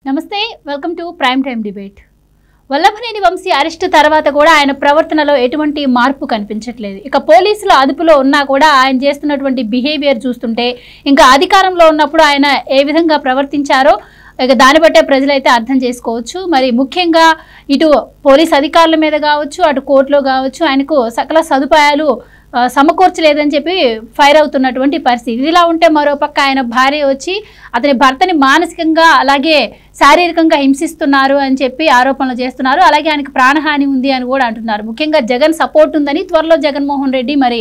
నమస్తే, welcome to prime time debate. Vallabhaneni Vamsi arrest తర్వాత కూడా ఆయన ప్రవర్తనలో ఎటువంటి మార్పు కనిపించట్లేదు. ఇక పోలీసుల అదుపులో ఉన్నా కూడా ఆయన చేస్తున్నటువంటి బిహేవియర్ చూస్తుంటే ఇంకా అధికారంలో ఉన్నప్పుడు ఆయన ఏ విధంగా ప్రవర్తించారో ఇక దాన్ని బట్టే ప్రజలైతే అర్థం చేసుకోవచ్చు. మరి ముఖ్యంగా ఇటు పోలీస్ అధికారుల మీద కావచ్చు, అటు కోర్టులో కావచ్చు ఆయనకు సకల సదుపాయాలు సమకూర్చలేదని చెప్పి ఫైర్ అవుతున్నటువంటి పరిస్థితి. ఇదిలా ఉంటే మరోపక్క ఆయన భార్య వచ్చి అతని భర్తని మానసికంగా అలాగే శారీరకంగా హింసిస్తున్నారు అని చెప్పి ఆరోపణలు చేస్తున్నారు. అలాగే ఆయనకు ప్రాణహాని ఉంది అని కూడా అంటున్నారు. ముఖ్యంగా జగన్ సపోర్ట్ ఉందని, త్వరలో జగన్మోహన్ రెడ్డి మరి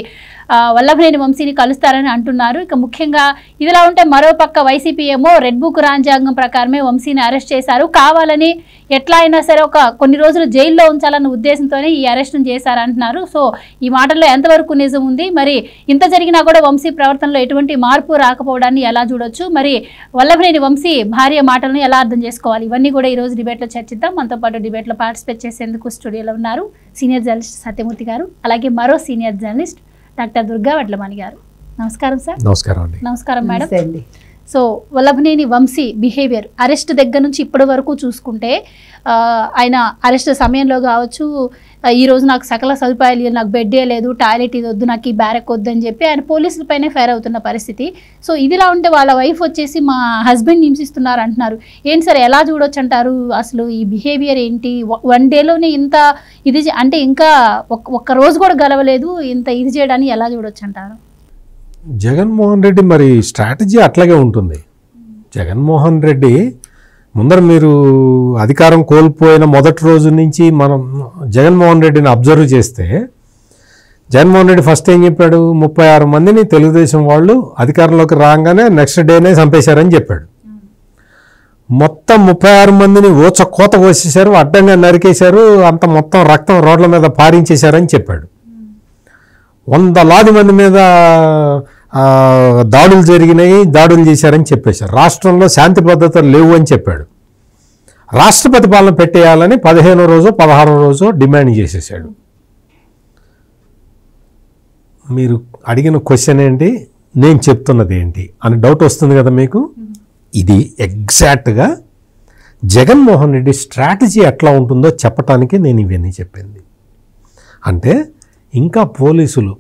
వల్లభనేని వంశీని కలుస్తారని అంటున్నారు. ఇక ముఖ్యంగా ఇదిలా ఉంటే మరోపక్క వైసీపీ ఏమో రెడ్ బుక్ రాజ్యాంగం ప్రకారమే వంశీని అరెస్ట్ చేశారు, కావాలని ఎట్లా అయినా సరే ఒక కొన్ని రోజులు జైల్లో ఉంచాలన్న ఉద్దేశంతోనే ఈ అరెస్ట్ను చేశారంటున్నారు. సో ఈ మాటల్లో ఎంతవరకు నిజం ఉంది, మరి ఇంత జరిగినా కూడా వంశీ ప్రవర్తనలో ఎటువంటి మార్పు రాకపోవడాన్ని ఎలా చూడొచ్చు, మరి వల్లభనేని వంశీ భార్య మాటలను ఎలా అర్థం చేసుకోవాలి, ఇవన్నీ కూడా ఈరోజు డిబేట్లో చర్చిద్దాం. మనతో పాటు డిబేట్లో పార్టిసిపేట్ చేసేందుకు స్టూడియోలో ఉన్నారు సీనియర్ జర్నలిస్ట్ సత్యమూర్తి గారు, అలాగే మరో senior journalist doctor Durga Vadlamani గారు. నమస్కారం సార్. నమస్కారం అండి. నమస్కారం madam. So Vallabhaneni Vamsi behaviour arrest దగ్గర నుంచి ఇప్పటి వరకు చూసుకుంటే ఆయన అరెస్ట్ సమయంలో కావచ్చు, ఈరోజు నాకు సకల సదుపాయాలు, నాకు బెడ్డే లేదు, టాయిలెట్ ఇది వద్దు, నాకు ఈ బ్యారెక్ వద్దు అని చెప్పి ఆయన పోలీసులపైనే ఫైర్ అవుతున్న పరిస్థితి. సో ఇదిలా ఉంటే వాళ్ళ వైఫ్ వచ్చేసి మా హస్బెండ్ హింసిస్తున్నారు అంటున్నారు. ఏంటి సార్, ఎలా చూడొచ్చు అంటారు? అసలు ఈ బిహేవియర్ ఏంటి? వన్ డేలోనే ఇంత ఇది అంటే ఇంకా ఒక్క రోజు కూడా గెలవలేదు, ఇంత ఇది చేయడాన్ని ఎలా చూడొచ్చు అంటారు? జగన్మోహన్ రెడ్డి మరి స్ట్రాటజీ అట్లాగే ఉంటుంది. జగన్మోహన్ రెడ్డి ముందర మీరు అధికారం కోల్పోయిన మొదటి రోజు నుంచి మనం జగన్మోహన్ రెడ్డిని అబ్జర్వ్ చేస్తే, జగన్మోహన్ రెడ్డి ఫస్ట్ ఏం చెప్పాడు? 36 మందిని తెలుగుదేశం వాళ్ళు అధికారంలోకి రాగానే నెక్స్ట్ డేనే చంపేశారని చెప్పాడు. మొత్తం 36 మందిని కోత కోసేశారు, అడ్డంగా నరికేశారు, అంత మొత్తం రక్తం రోడ్ల మీద పారించేశారని చెప్పాడు. 100 మంది మీద దాడులు జరిగినాయి, దాడులు చేశారని చెప్పేశారు. రాష్ట్రంలో శాంతి భద్రతలు లేవు అని చెప్పాడు. రాష్ట్రపతి పాలన పెట్టేయాలని 15వ రోజు 16వ రోజు డిమాండ్ చేసేసాడు. మీరు అడిగిన క్వశ్చన్ ఏంటి, నేను చెప్తున్నది ఏంటి అని డౌట్ వస్తుంది కదా మీకు. ఇది ఎగ్జాక్ట్గా జగన్మోహన్ రెడ్డి స్ట్రాటజీ ఎట్లా ఉంటుందో చెప్పటానికి నేను ఇవన్నీ చెప్పింది. అంటే ఇంకా పోలీసులు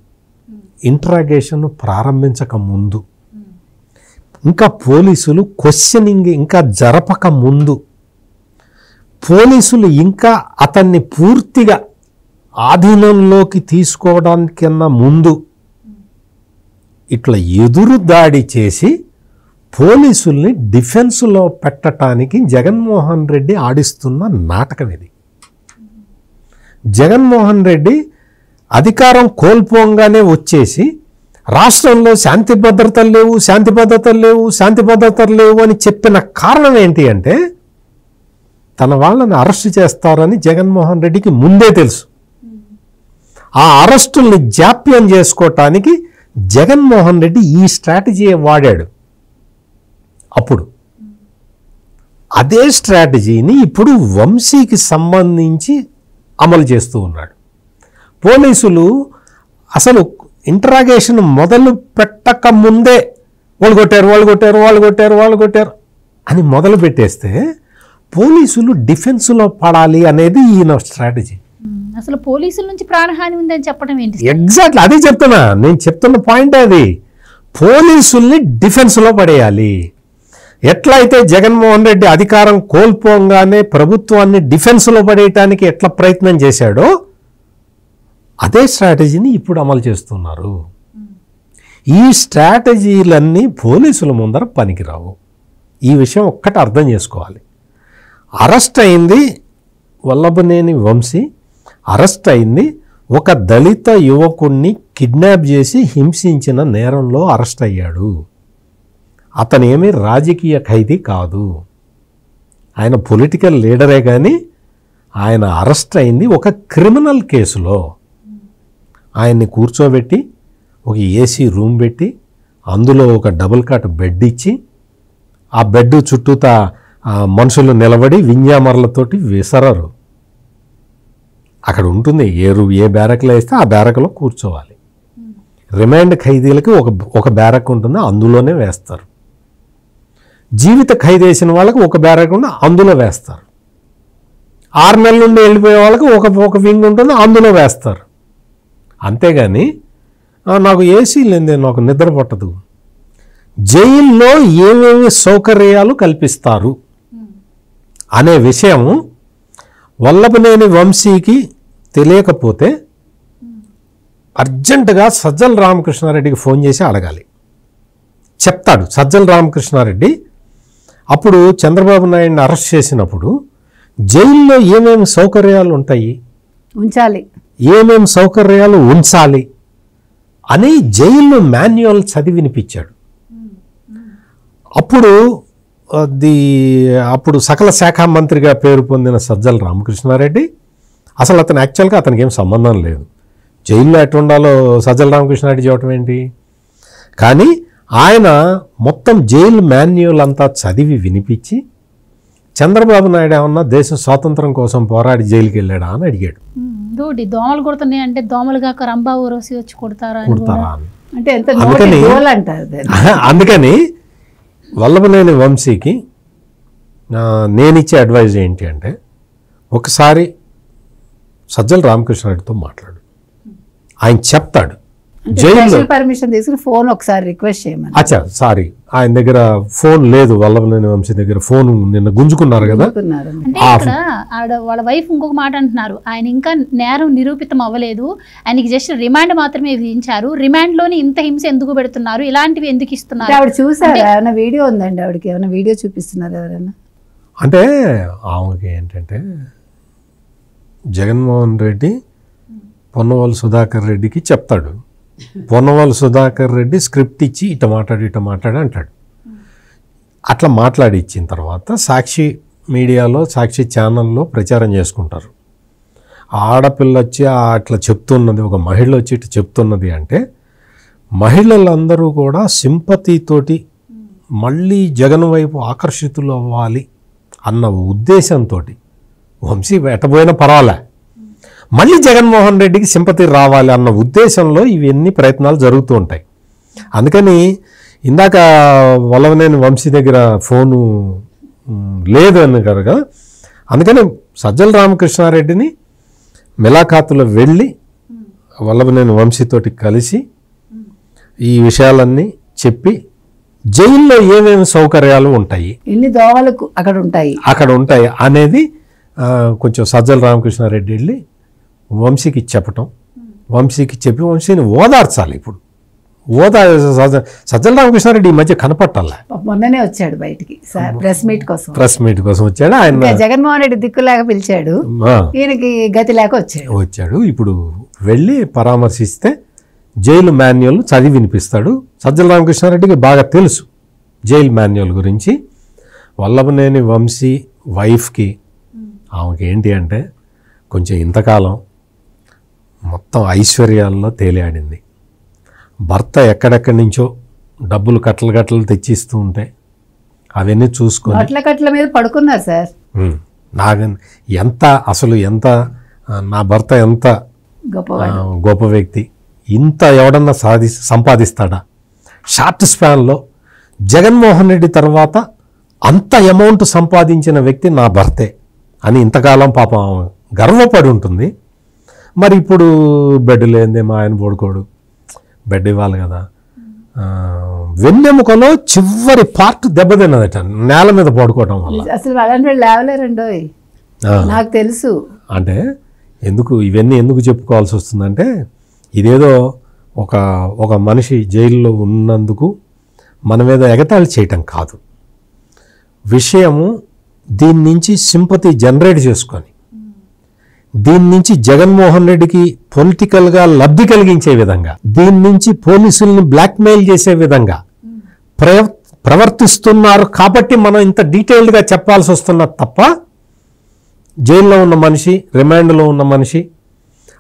ఇంట్రాగేషన్ ప్రారంభించక ముందు, ఇంకా పోలీసులు క్వశ్చనింగ్ ఇంకా జరపక ముందు, పోలీసులు ఇంకా అతన్ని పూర్తిగా ఆధీనంలోకి తీసుకోవడానికన్నా ముందు ఇట్లా ఎదురు దాడి చేసి పోలీసుల్ని డిఫెన్స్లో పెట్టడానికి జగన్మోహన్ రెడ్డి ఆడిస్తున్న నాటకం ఇది. జగన్మోహన్ రెడ్డి అధికారం కోల్పోగానే వచ్చేసి రాష్ట్రంలో శాంతి భద్రతలు లేవు, శాంతి భద్రతలు లేవు, శాంతి భద్రతలు లేవు అని చెప్పిన కారణం ఏంటి అంటే, తన వాళ్ళని అరెస్ట్ చేస్తారని జగన్మోహన్ రెడ్డికి ముందే తెలుసు. ఆ అరెస్టుల్ని జాప్యం చేసుకోవటానికి జగన్మోహన్ రెడ్డి ఈ స్ట్రాటజీ వాడాడు. అప్పుడు అదే స్ట్రాటజీని ఇప్పుడు వంశీకి సంబంధించి అమలు చేస్తూ ఉన్నాడు. పోలీసులు అసలు ఇంటరాగేషన్ మొదలు పెట్టక ముందే వాళ్ళు కొట్టారు అని మొదలు పెట్టేస్తే పోలీసులు డిఫెన్స్లో పడాలి అనేది ఈయన స్ట్రాటజీ. అసలు పోలీసుల నుంచి ప్రాణహాని ఉందని చెప్పడం ఏంటి? ఎగ్జాక్ట్లీ అదే చెప్తున్నా, నేను చెప్తున్న పాయింట్ అది. పోలీసుల్ని డిఫెన్స్లో పడేయాలి. ఎట్లయితే జగన్మోహన్ రెడ్డి అధికారం కోల్పోగానే ప్రభుత్వాన్ని డిఫెన్స్లో పడేయటానికి ఎట్లా ప్రయత్నం చేశాడో అదే స్ట్రాటజీని ఇప్పుడు అమలు చేస్తున్నారు. ఈ స్ట్రాటజీలన్నీ పోలీసుల ముందర పనికిరావు. ఈ విషయం ఒక్కటి అర్థం చేసుకోవాలి. అరెస్ట్ అయింది వల్లభనేని వంశీ, అరెస్ట్ అయింది ఒక దళిత యువకుణ్ణి కిడ్నాప్ చేసి హింసించిన నేరంలో అరెస్ట్ అయ్యాడు. అతనేమీ రాజకీయ ఖైదీ కాదు, ఆయన పొలిటికల్ లీడరే. కానీ ఆయన అరెస్ట్ అయింది ఒక క్రిమినల్ కేసులో. ఆయన్ని కూర్చోబెట్టి ఒక ఏసీ రూమ్ పెట్టి అందులో ఒక డబుల్ కాట్ బెడ్ ఇచ్చి ఆ బెడ్ చుట్టూతా మనుషులు నిలబడి వింజామరలతోటి విసరరు. అక్కడ ఉంటుంది ఏ బ్యారక్లో వేస్తే ఆ బ్యారక్లో కూర్చోవాలి. రిమాండ్ ఖైదీలకి ఒక బ్యారక్ ఉంటుంది, అందులోనే వేస్తారు. జీవిత ఖైదేసిన వాళ్ళకి ఒక బ్యారక్ ఉండి అందులో వేస్తారు. 6 నెలల నుండి వెళ్ళిపోయే వాళ్ళకి ఒక వింగ్ ఉంటుంది, అందులో వేస్తారు. అంతేగాని నాకు ఏసీ లేదే, నాకు నిద్ర పట్టదు. జైల్లో ఏమేమి సౌకర్యాలు కల్పిస్తారు అనే విషయం వల్లభనేని వంశీకి తెలియకపోతే అర్జెంటుగా సజ్జల రామకృష్ణారెడ్డికి ఫోన్ చేసి అడగాలి. చెప్తాడు సజ్జల రామకృష్ణారెడ్డి. అప్పుడు చంద్రబాబు నాయుడిని అరెస్ట్ చేసినప్పుడు జైల్లో ఏమేమి సౌకర్యాలు ఉంటాయి, ఉంచాలి, ఏమేమి సౌకర్యాలు ఉంచాలి అని జైల్లో మాన్యువల్ చదివి వినిపించాడు. అప్పుడు సకల శాఖ మంత్రిగా పేరు పొందిన సజ్జల రామకృష్ణారెడ్డి అసలు అతను యాక్చువల్గా అతనికి ఏం సంబంధం లేదు, జైల్లో ఎట్లా ఉండాలో సజ్జల రామకృష్ణారెడ్డి చెప్పడం ఏంటి. కానీ ఆయన మొత్తం జైలు మాన్యువల్ అంతా చదివి వినిపించి చంద్రబాబు నాయుడు ఏమన్నా దేశ స్వాతంత్రం కోసం పోరాడి జైలుకి వెళ్ళాడా అని అడిగాడు. దోమలు కొడుతున్నాయి అంటే దోమలు కాక రంభా ఊరోసి వచ్చి కొడతారా అంటే అందుకని వల్లభనేని వంశీకి నేనిచ్చే అడ్వైజ్ ఏంటి అంటే ఒకసారి సజ్జల రామకృష్ణారెడ్డితో మాట్లాడు, ఆయన చెప్తాడు. జైల్లో పర్మిషన్ తీసుకుని ఫోన్ ఒకసారి రిక్వెస్ట్ చేయమని. అచ్చా సారీ, ఆయన దగ్గర ఫోన్ లేదు, వల్లభనేని వంశీ దగ్గర ఫోన్ నిన్న గుంజుకున్నారు కదా. అంటే ఇక్కడ వాళ్ళ వైఫ్ ఇంకొక మాట అంటున్నారు, ఆయన ఇంకా నేరం నిరూపితం అవ్వలేదు, ఆయనకి జస్ట్ రిమాండ్ మాత్రమే విధించారు, రిమాండ్ లోని ఇంత హింస ఎందుకు పెడుతున్నారు, ఇలాంటివి ఎందుకు ఇస్తున్నారు. ఆవిడ చూసారా, ఏమైనా వీడియో ఉందండి ఆవిడకి, ఏమైనా వీడియో చూపిస్తున్నారు ఎవరైనా? అంటే ఆమెకి ఏంటంటే జగన్మోహన్ రెడ్డి పొన్నవాళ్ళు సుధాకర్ రెడ్డికి చెప్తాడు, పొన్నవాళ్ళు సుధాకర్ రెడ్డి స్క్రిప్ట్ ఇచ్చి ఇట మాట్లాడు అంటాడు. అట్లా మాట్లాడి ఇచ్చిన తర్వాత సాక్షి మీడియాలో సాక్షి ఛానల్లో ప్రచారం చేసుకుంటారు. ఆడపిల్ల వచ్చి అట్లా చెప్తున్నది, ఒక మహిళ వచ్చి ఇట్లా చెప్తున్నది అంటే మహిళలందరూ కూడా సింపతితోటి మళ్ళీ జగన్ వైపు ఆకర్షితులు అవ్వాలి అన్న ఉద్దేశంతో వంశీ ఎట్టబోయినా పర్వాలే, మళ్ళీ జగన్మోహన్ రెడ్డికి సింపతి రావాలి అన్న ఉద్దేశంలో ఇవన్నీ ప్రయత్నాలు జరుగుతూ ఉంటాయి. అందుకని ఇందాక వల్లభనేని వంశీ దగ్గర ఫోను లేదు అన్నారు కదా, అందుకని సజ్జల రామకృష్ణారెడ్డిని మిలాఖాతులో వెళ్ళి వల్లభనేని వంశీతోటి కలిసి ఈ విషయాలన్నీ చెప్పి జైల్లో ఏమేమి సౌకర్యాలు ఉంటాయి, ఎన్ని దోవలు అక్కడ ఉంటాయి అనేది కొంచెం సజ్జల రామకృష్ణారెడ్డి వెళ్ళి వంశీకి చెప్పటం, వంశీకి చెప్పి వంశీని ఓదార్చాలి. ఇప్పుడు సజ్జల రామకృష్ణారెడ్డి ఈ మధ్య కనపట్టాలే, మొన్ననే వచ్చాడు బయటికి ప్రెస్ మీట్ కోసం వచ్చాడు. ఆయన జగన్మోహన్ రెడ్డి దిక్కులేక పిలిచాడు, ఈయనకి గతి లేక వచ్చాడు. ఇప్పుడు వెళ్ళి పరామర్శిస్తే జైలు మాన్యువల్ చదివి వినిపిస్తాడు. సజ్జల రామకృష్ణారెడ్డికి బాగా తెలుసు జైలు మాన్యువల్ గురించి. వల్లభనేని వంశీ వైఫ్కి ఆమెకి ఏంటి అంటే కొంచెం ఇంతకాలం మొత్తం ఐశ్వర్యాల్లో తేలియాడింది. భర్త ఎక్కడెక్కడి నుంచో డబ్బులు కట్టలు తెచ్చిస్తూ ఉంటే అవన్నీ చూసుకొని కట్ల మీద పడుకున్నారు సార్. నాకు ఎంత నా భర్త ఎంత గొప్ప వ్యక్తి, ఇంత ఎవడన్నా సంపాదిస్తాడా, షార్ట్ స్పాన్లో జగన్మోహన్ రెడ్డి తర్వాత అంత అమౌంట్ సంపాదించిన వ్యక్తి నా భర్తే అని ఇంతకాలం పాపం గర్వపడి ఉంటుంది. మరి ఇప్పుడు బెడ్ లేదే మా ఆయన పడుకోడు, బెడ్ ఇవ్వాలి కదా. వెన్నెముకలో చివరి పార్ట్ దెబ్బతిన్నదట నేల మీద పడుకోవటం వల్ల. అసలు అలాంటి లేవలేరండో నాకు తెలుసు. అంటే ఇవన్నీ ఎందుకు చెప్పుకోవాల్సి వస్తుందంటే ఇదేదో ఒక మనిషి జైల్లో ఉన్నందుకు మన మీద ఎగతాళి చేయటం కాదు, విషయము దీని నుంచి సింపతి జనరేట్ చేసుకొని దీని నుంచి జగన్మోహన్ రెడ్డికి పొలిటికల్గా లబ్ధి కలిగించే విధంగా, దీని నుంచి పోలీసుల్ని బ్లాక్మెయిల్ చేసే విధంగా ప్రవర్తిస్తున్నారు కాబట్టి మనం ఇంత డీటెయిల్డ్గా చెప్పాల్సి వస్తున్నది తప్ప జైల్లో ఉన్న మనిషి, రిమాండ్లో ఉన్న మనిషి,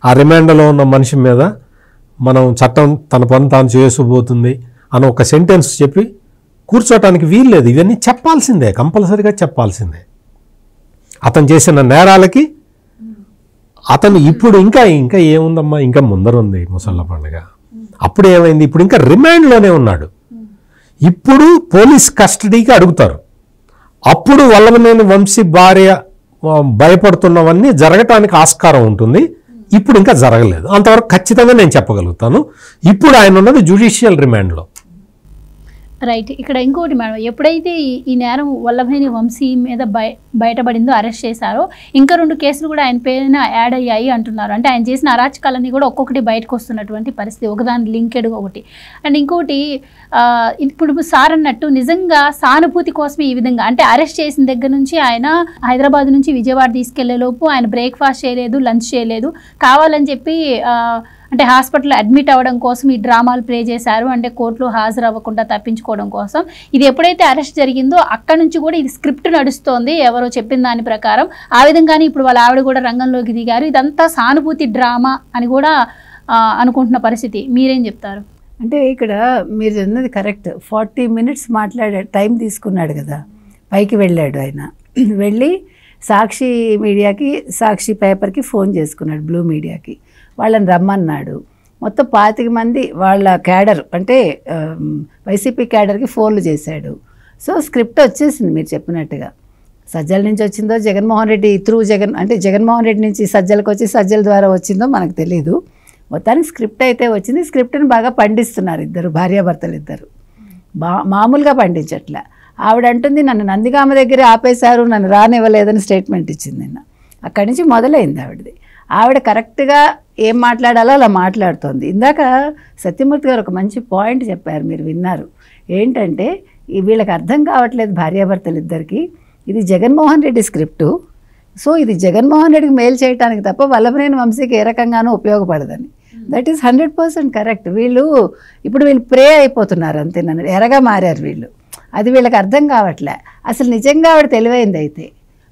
ఆ రిమాండ్లో ఉన్న మనిషి మీద మనం చట్టం తన పని తాను చేసుకోబోతుంది అని ఒక సెంటెన్స్ చెప్పి కూర్చోటానికి వీల్లేదు. ఇవన్నీ చెప్పాల్సిందే, కంపల్సరీగా చెప్పాల్సిందే. అతను చేసిన నేరాలకి అతను ఇప్పుడు ఇంకా ఏముందమ్మా, ఇంకా ముందరుంది ముసళ్ళ పండుగ. అప్పుడు ఏమైంది, ఇప్పుడు ఇంకా రిమాండ్లోనే ఉన్నాడు. ఇప్పుడు పోలీస్ కస్టడీకి అడుగుతారు. అప్పుడు వల్లభనేని వంశీ భార్య భయపడుతున్నవన్నీ జరగటానికి ఆస్కారం ఉంటుంది. ఇప్పుడు ఇంకా జరగలేదు, అంతవరకు ఖచ్చితంగా నేను చెప్పగలుగుతాను. ఇప్పుడు ఆయన ఉన్నది జ్యుడిషియల్ రిమాండ్లో. రైట్. ఇక్కడ ఇంకోటి మేడం, ఎప్పుడైతే ఈ నేరం వల్లభనేని వంశీ మీద బయటపడిందో, అరెస్ట్ చేశారో, ఇంకా 2 కేసులు కూడా ఆయన పేరున యాడ్ అయ్యాయి అంటున్నారు. అంటే ఆయన చేసిన అరాచకాలన్నీ కూడా ఒక్కొక్కటి బయటకు వస్తున్నటువంటి పరిస్థితి, ఒకదాని లింకెడ్ ఒకటి. అండ్ ఇంకోటి, ఇప్పుడు సార్ అన్నట్టు నిజంగా సానుభూతి కోసమే ఈ విధంగా, అంటే అరెస్ట్ చేసిన దగ్గర నుంచి ఆయన హైదరాబాద్ నుంచి విజయవాడ తీసుకెళ్లే లోపు ఆయన బ్రేక్ఫాస్ట్ చేయలేదు, లంచ్ చేయలేదు, కావాలని చెప్పి అంటే హాస్పిటల్లో అడ్మిట్ అవ్వడం కోసం ఈ డ్రామాలు ప్లే చేశారు. అంటే కోర్టులో హాజరు అవ్వకుండా తప్పించుకోవడం కోసం. ఇది ఎప్పుడైతే అరెస్ట్ జరిగిందో అక్కడ నుంచి కూడా ఇది స్క్రిప్ట్ నడుస్తోంది, ఎవరో చెప్పిన దాని ప్రకారం. ఆ విధంగానే ఇప్పుడు వాళ్ళ ఆవిడ కూడా రంగంలోకి దిగారు. ఇదంతా సానుభూతి డ్రామా అని కూడా అనుకుంటున్న పరిస్థితి. మీరేం చెప్తారు? అంటే ఇక్కడ మీరు అన్నది కరెక్ట్. 40 minutes మాట్లాడాడు, టైం తీసుకున్నాడు కదా. పైకి వెళ్ళాడు ఆయన, వెళ్ళి సాక్షి మీడియాకి, సాక్షి పేపర్కి ఫోన్ చేసుకున్నాడు, బ్లూ మీడియాకి. వాళ్ళని రమ్మన్నాడు. మొత్తం 25 మంది వాళ్ళ క్యాడర్, అంటే వైసీపీ క్యాడర్కి ఫోన్లు చేశాడు. సో స్క్రిప్ట్ వచ్చేసింది మీరు చెప్పినట్టుగా. సజ్జల నుంచి వచ్చిందో, జగన్మోహన్ రెడ్డి త్రూ అంటే జగన్మోహన్ రెడ్డి నుంచి సజ్జలకు వచ్చి సజ్జల ద్వారా వచ్చిందో మనకు తెలీదు. మొత్తానికి స్క్రిప్ట్ అయితే వచ్చింది. స్క్రిప్ట్ని బాగా పండిస్తున్నారు ఇద్దరు భార్యాభర్తలు ఇద్దరు, మామూలుగా పండించట్లే. ఆవిడ అంటుంది, నన్ను నందిగామ దగ్గర ఆపేశారు, నన్ను రానివ్వలేదని స్టేట్మెంట్ ఇచ్చింది నిన్న. అక్కడి నుంచి మొదలైంది ఆవిడది. ఆవిడ కరెక్ట్గా ఏం మాట్లాడాలో అలా మాట్లాడుతోంది. ఇందాక సత్యమూర్తి గారు ఒక మంచి పాయింట్ చెప్పారు, మీరు విన్నారు. ఏంటంటే వీళ్ళకి అర్థం కావట్లేదు భార్యాభర్తలు ఇద్దరికి, ఇది జగన్మోహన్ రెడ్డి స్క్రిప్టు. సో ఇది జగన్మోహన్ రెడ్డికి మేలు చేయడానికి తప్ప వల్లభనేని వంశీకి ఏ రకంగానూ ఉపయోగపడదని. That is 100% correct. వీళ్ళు ప్రే అయిపోతున్నారు అంతే, నన్ను ఎరగా మారారు వీళ్ళు. అది వీళ్ళకి అర్థం కావట్లే. అసలు నిజంగా ఆవిడ తెలివైంది అయితే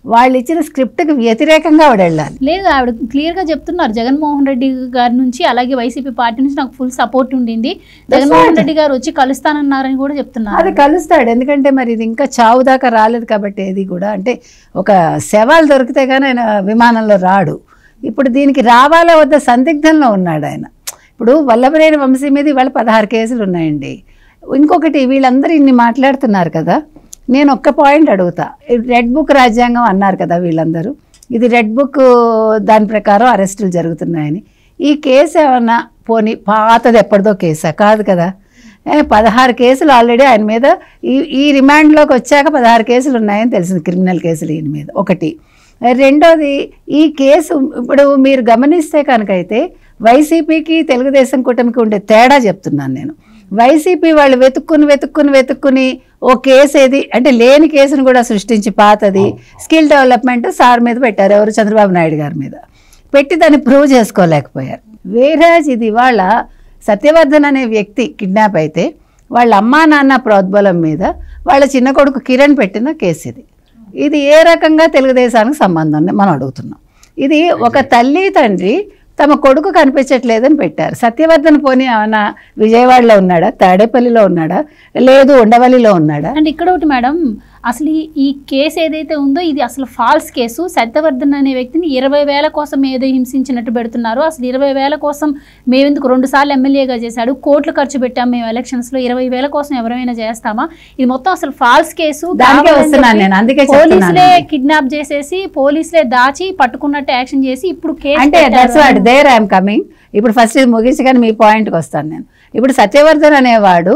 వాళ్ళు ఇచ్చిన స్క్రిప్ట్కి వ్యతిరేకంగా ఆవిడ వెళ్ళాలి. లేదు, ఆవిడ క్లియర్గా చెప్తున్నారు, జగన్మోహన్ రెడ్డి గారి నుంచి అలాగే వైసీపీ పార్టీ నుంచి నాకు ఫుల్ సపోర్ట్ ఉండింది, జగన్మోహన్ రెడ్డి గారు వచ్చి కలుస్తానన్నారని కూడా చెప్తున్నారు. అది కలుస్తాడు, ఎందుకంటే మరి ఇది ఇంకా చావు దాకా రాలేదు కాబట్టి. ఏది కూడా అంటే ఒక శవాలు దొరికితే కానీ ఆయన విమానంలో రాడు. ఇప్పుడు దీనికి రావాలా వద్ద సందిగ్ధంలో ఉన్నాడు ఆయన. ఇప్పుడు వల్లభనేని వంశీ మీద ఇవాళ 16 కేసులు ఉన్నాయండి. ఇంకొకటి, వీళ్ళందరూ ఇన్ని మాట్లాడుతున్నారు కదా, నేను ఒక్క పాయింట్ అడుగుతా. రెడ్ బుక్ రాజ్యాంగం అన్నారు కదా వీళ్ళందరూ, ఇది రెడ్ బుక్ దాని ప్రకారం అరెస్టులు జరుగుతున్నాయని. ఈ కేసు ఏమన్నా పోనీ పాతది ఎప్పటిదో కేసా? కాదు కదా. 16 కేసులు ఆల్రెడీ ఆయన మీద ఈ రిమాండ్లోకి వచ్చాక 16 కేసులు ఉన్నాయని తెలిసింది, క్రిమినల్ కేసులు ఈయన మీద. ఒకటి. రెండోది, ఈ కేసు ఇప్పుడు మీరు గమనిస్తే కనుకైతే వైసీపీకి తెలుగుదేశం కూటమికి ఉండే తేడా చెప్తున్నాను నేను. వైసీపీ వాళ్ళు వెతుక్కుని ఓ కేసు ఏది అంటే లేని కేసును కూడా సృష్టించి పాతది స్కిల్ డెవలప్మెంట్ సార్ మీద పెట్టారు, ఎవరు చంద్రబాబు నాయుడు గారి మీద పెట్టి దాన్ని ప్రూవ్ చేసుకోలేకపోయారు. వేరేజ్ ఇది వాళ్ళ సత్యవర్ధన్ అనే వ్యక్తి కిడ్నాప్ అయితే వాళ్ళ అమ్మా నాన్న ప్రోద్బలం మీద వాళ్ళ చిన్న కొడుకు కిరణ్ పెట్టిన కేసు ఇది. ఇది ఏ రకంగా తెలుగుదేశానికి సంబంధం ఉంది మనం అడుగుతున్నాం. ఇది ఒక తల్లి తండ్రి తమ కొడుకు కనిపించట్లేదని పెట్టారు. సత్యవర్ధన్ పోనీ ఏమన్నా విజయవాడలో ఉన్నాడా, తాడేపల్లిలో ఉన్నాడా, లేదు ఉండవల్లిలో ఉన్నాడా? అండ్ ఇక్కడ ఒకటి మేడం, అసలు ఈ కేసు ఏదైతే ఉందో ఇది అసలు ఫాల్స్ కేసు. సత్యవర్ధన్ అనే వ్యక్తిని 20,000 కోసం ఏదో హింసించినట్టు పెడుతున్నారు. అసలు 20,000 కోసం మేమెందుకు 2 సార్లు ఎమ్మెల్యేగా చేశాడు, కోట్లు ఖర్చు పెట్టాం మేము ఎలక్షన్స్లో, 20,000 కోసం ఎవరైనా చేస్తామా? ఇది మొత్తం అసలు ఫాల్స్ కేసు. పోలీసులే కిడ్నాప్ చేసేసి పోలీసులే దాచి పట్టుకున్నట్టు యాక్షన్ చేసి ఇప్పుడు కేసు. ఇప్పుడు ఫస్ట్ ఇది ముగించగానే మీ పాయింట్కి వస్తాను నేను. ఇప్పుడు సత్యవర్ధన్ అనేవాడు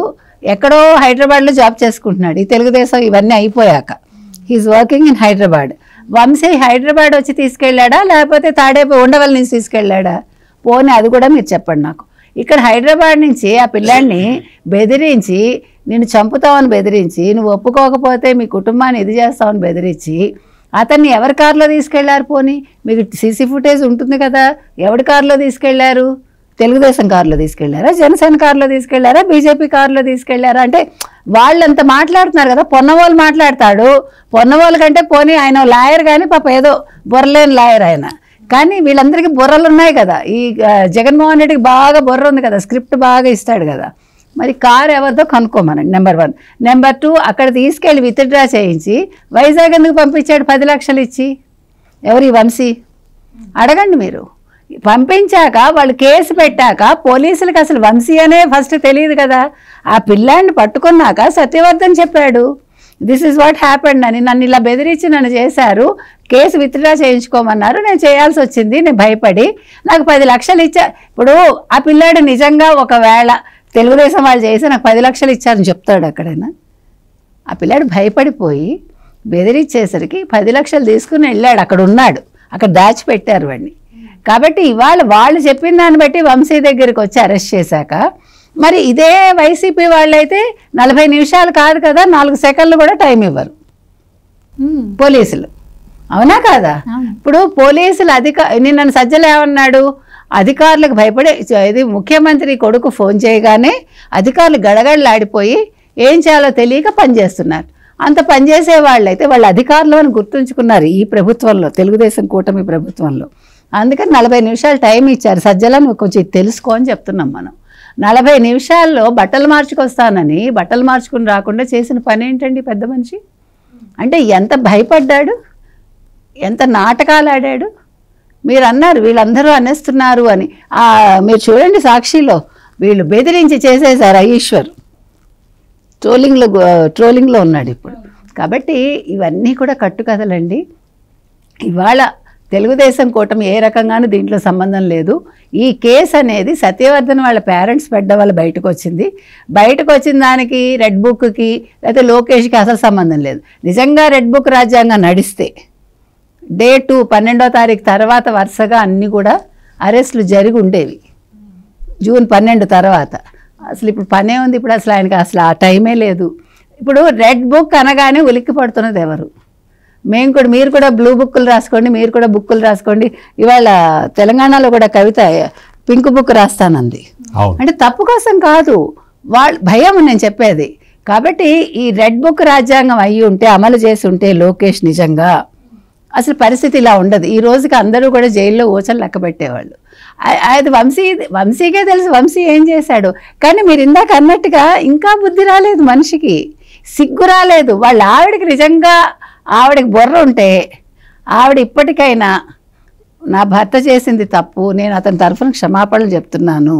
ఎక్కడో హైదరాబాద్లో జాబ్ చేసుకుంటున్నాడు. ఈ తెలుగుదేశం ఇవన్నీ అయిపోయాక he is working in Hyderabad. Vamsi Hyderabad వచ్చి తీసుకెళ్ళాడా లేకపోతే ఉండవల్లి నుంచి తీసుకెళ్ళాడా? పోనీ అది కూడా మీరు చెప్పండి నాకు. ఇక్కడ హైదరాబాద్ నుంచి ఆ పిల్లాడిని బెదిరించి నిన్ను చంపుతామని బెదిరించి, నువ్వు ఒప్పుకోకపోతే మీ కుటుంబాన్ని ఇది చేస్తామని బెదిరించి అతన్ని ఎవరి కారులో తీసుకెళ్లారు? పోనీ మీకు సీసీ ఫుటేజ్ ఉంటుంది కదా, ఎవరి కారులో తీసుకెళ్లారు? తెలుగుదేశం కారులో తీసుకెళ్లారా, జనసేన కారులో తీసుకెళ్లారా, బీజేపీ కారులో తీసుకెళ్లారా? అంటే వాళ్ళంత మాట్లాడుతున్నారు కదా. పొన్నవాళ్ళు మాట్లాడతాడు, పొన్నవాళ్ళ కంటే పోనీ ఆయన లాయర్ కానీ పాప ఏదో బుర్రలేని లాయర్ ఆయన. కానీ వీళ్ళందరికీ బుర్రలు ఉన్నాయి కదా. ఈ జగన్మోహన్ రెడ్డికి బాగా బుర్ర ఉంది కదా, స్క్రిప్ట్ బాగా ఇస్తాడు కదా. మరి కారు ఎవరిదో కనుక్కోమనండి, నెంబర్ 1. నెంబర్ 2, అక్కడ తీసుకెళ్ళి విత్డ్రా చేయించి వైజాగ్ ఎందుకు పంపించాడు 10 లక్షలు ఇచ్చి? ఎవరి వంశీ? అడగండి మీరు. పంపించాక వాళ్ళు కేసు పెట్టాక పోలీసులకు అసలు వంశీ అనే ఫస్ట్ తెలియదు కదా. ఆ పిల్లాన్ని పట్టుకున్నాక సత్యవర్ధన్ చెప్పాడు. దిస్ ఇస్ వాట్ హ్యాపెండ్ అని, నన్ను ఇలా బెదిరించి నన్ను చేశారు, కేసు విత్డ్రా చేయించుకోమన్నారు, నేను చేయాల్సి వచ్చింది, నేను భయపడి నాకు 10 లక్షలు ఇచ్చారు. ఇప్పుడు ఆ పిల్లాడు నిజంగా ఒకవేళ తెలుగుదేశం వాళ్ళు చేసి నాకు 10 లక్షలు ఇచ్చారని చెప్తాడు అక్కడైనా? ఆ పిల్లాడు భయపడిపోయి బెదిరించేసరికి 10 లక్షలు తీసుకుని వెళ్ళాడు, అక్కడ ఉన్నాడు, అక్కడ దాచిపెట్టారు వాడిని. కాబట్టి ఇవాళ వాళ్ళు చెప్పిన దాన్ని బట్టి వంశీ దగ్గరికి వచ్చి అరెస్ట్ చేశాక, మరి ఇదే వైసీపీ వాళ్ళైతే 40 నిమిషాలు కాదు కదా, 4 సెకండ్లు కూడా టైం ఇవ్వరు పోలీసులు, అవునా కాదా? ఇప్పుడు పోలీసులు నిన్న సజ్జల ఏమన్నాడు, అధికారులకు భయపడే, ఇది ముఖ్యమంత్రి కొడుకు ఫోన్ చేయగానే అధికారులు గడగడలాడిపోయి ఏం చేయాలో తెలియక పనిచేస్తున్నారు. అంత పనిచేసే వాళ్ళైతే వాళ్ళు అధికారులు అని గుర్తుంచుకున్నారు ఈ ప్రభుత్వంలో, తెలుగుదేశం కూటమి ప్రభుత్వంలో. అందుకని 40 నిమిషాలు టైం ఇచ్చారు. సజ్జల నువ్వు కొంచెం తెలుసుకో అని చెప్తున్నాం మనం. 40 నిమిషాల్లో బట్టలు మార్చుకొస్తానని బట్టలు మార్చుకుని రాకుండా చేసిన పని ఏంటండి పెద్ద మనిషి? అంటే ఎంత భయపడ్డాడు, ఎంత నాటకాలు ఆడాడు. మీరు అన్నారు వీళ్ళందరూ అనేస్తున్నారు అని, మీరు చూడండి సాక్షిలో వీళ్ళు బెదిరించి చేసేశారు. ఈశ్వర్ ట్రోలింగ్లో ఉన్నాడు ఇప్పుడు. కాబట్టి ఇవన్నీ కూడా కట్టుకథలండి. ఇవాళ తెలుగుదేశం కూటమి ఏ రకంగానూ దీంట్లో సంబంధం లేదు. ఈ కేసు అనేది సత్యవర్ధన్ వాళ్ళ పేరెంట్స్ పెట్టడం వల్ల బయటకు వచ్చింది. బయటకు వచ్చిన దానికి రెడ్ బుక్కి లేకపోతే లోకేష్కి అసలు సంబంధం లేదు. నిజంగా రెడ్ బుక్ రాజ్యాంగం నడిస్తే డే 2 12వ తారీఖు తర్వాత వరుసగా అన్నీ కూడా అరెస్టులు జరిగి ఉండేవి. జూన్ 12 తర్వాత. అసలు ఇప్పుడు పనే ఉంది. ఇప్పుడు అసలు ఆయనకి అసలు ఆ టైమే లేదు. ఇప్పుడు రెడ్ బుక్ అనగానే ఉలిక్కి పడుతున్నది ఎవరు? మీరు కూడా బ్లూ బుక్కులు రాసుకోండి, మీరు కూడా బుక్కులు రాసుకోండి. ఇవాళ తెలంగాణలో కూడా కవిత పింక్ బుక్ రాస్తానంది. అంటే తప్పు కోసం కాదు, వాళ్ళ భయం నేను చెప్పేది. కాబట్టి ఈ రెడ్ బుక్ రాజ్యాంగం అయ్యి ఉంటే, అమలు చేసి ఉంటే లోకేష్ నిజంగా అసలు పరిస్థితి ఇలా ఉండదు. ఈ రోజుకి అందరూ కూడా జైల్లో ఊచలు లెక్క పెట్టేవాళ్ళు. అది వంశీకే తెలుసు వంశీ ఏం చేశాడు. కానీ మీరు ఇందాక అన్నట్టుగా ఇంకా బుద్ధి రాలేదు మనిషికి, సిగ్గు రాలేదు. వాళ్ళ ఆవిడకి నిజంగా ఆవిడకి బుర్ర ఉంటే ఆవిడ ఇప్పటికైనా నా భర్త చేసింది తప్పు, నేను అతని తరఫున క్షమాపణలు చెప్తున్నాను,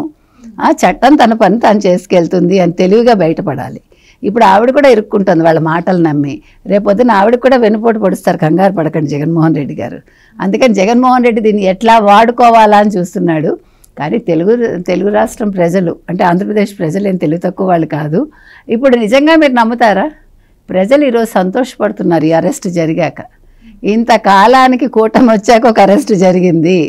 చట్టం తన పని తను చేసుకెళ్తుంది అని తెలివిగా బయటపడాలి. ఇప్పుడు ఆవిడ కూడా ఇరుక్కుంటుంది వాళ్ళ మాటలు నమ్మి. రేపొద్దున ఆవిడకి కూడా వెనుపోటు పొడుస్తారు. కంగారు పడకండి జగన్మోహన్ రెడ్డి గారు. అందుకని జగన్మోహన్ రెడ్డి దీన్ని ఎట్లా వాడుకోవాలా అని చూస్తున్నాడు. కానీ తెలుగు రాష్ట్రం ప్రజలు అంటే ఆంధ్రప్రదేశ్ ప్రజలు ఏం తెలివి తక్కువ వాళ్ళు కాదు. ఇప్పుడు నిజంగా మీరు నమ్ముతారా? ప్రజలు ఈరోజు సంతోషపడుతున్నారు ఈ అరెస్ట్ జరిగాక. ఇంతకాలానికి కూటమి వచ్చాక ఒక అరెస్ట్ జరిగింది.